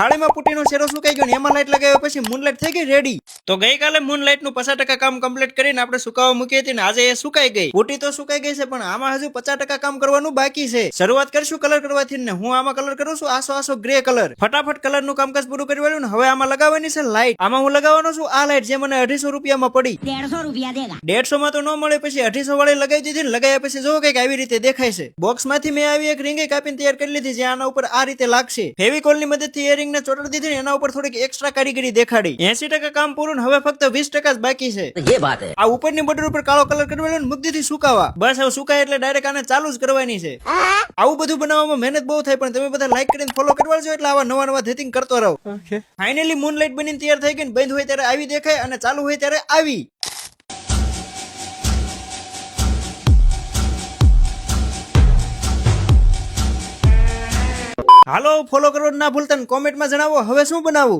થાળીમાં પુટીનો શેરો સુકાઈ ગયો ને એમાં લાઈટ લગાવ્યા પછી મૂનલાઈટ થઈ ગઈ રેડી. તો ગઈકાલે મૂનલાઈટ નું 50% કામ કમ્પ્લીટ કરીને આપણે સુકાવા મૂકી હતી ને આજે એ સુકાઈ ગઈ. પુટી તો સુકાઈ ગઈ છે પણ આમાં હજુ 50% કામ કરવાનું બાકી છે. શરૂઆત કરશું કલર કરવાથી ને હું આમાં કલર કરું છું આસો ગ્રે કલર. ફટાફટ કલર નું કામકાજ પૂરું કરી વાળ્યું ને હવે આમાં લગાવવાની છે લાઈટ. આમાં હું લગાવવાનો છું આ લાઈટ જે મને 250 રૂપિયામાં પડી. 150 रुपया देगा। 150 માં તો ન મળે પછી 250 વાળી લગાવી દીધી ને લગાવ્યા પછી જો કઈક આવી રીતે દેખાય છે. બોક્સ માંથી મેં આવી એક રીંગે કાપીને તૈયાર કરી લીધી જે આના ઉપર આ રીતે લાગશે. ફેવિકોલ ની મદદથી એ રીંગ ને ચોટાડી દીધી ને એના ઉપર થોડીક એક્સ્ટ્રા કારીગરી દેખાડી. 80% કામ પૂરું ને હવે ફક્ત 20% જ બાકી છે. ये बात है। આ ઉપરની બોર્ડર ઉપર કાળો કલર કરવાનો ને મૂકી દીધી સુકાવા. બસ હવે સુકાય એટલે ડાયરેક્ટ આને ચાલુ જ કરવાની છે. આવું બધું બનાવવામાં મહેનત બહુ થાય પણ તમે બધા લાઈક કરીને ફોલો કરવા જો એટલે આવા નવા ધેતિંગ કરતો રહો. ફાઇનલી મૂનલાઈટ બનીને તૈયાર થઈ ગઈ ને બંધ હોય ત્યારે આવી દેખાય અને ચાલુ હોય ત્યારે આવી. હાલો ફોલો કરવાનું ના ભૂલતા ને કોમેન્ટમાં જણાવો હવે શું બનાવવું.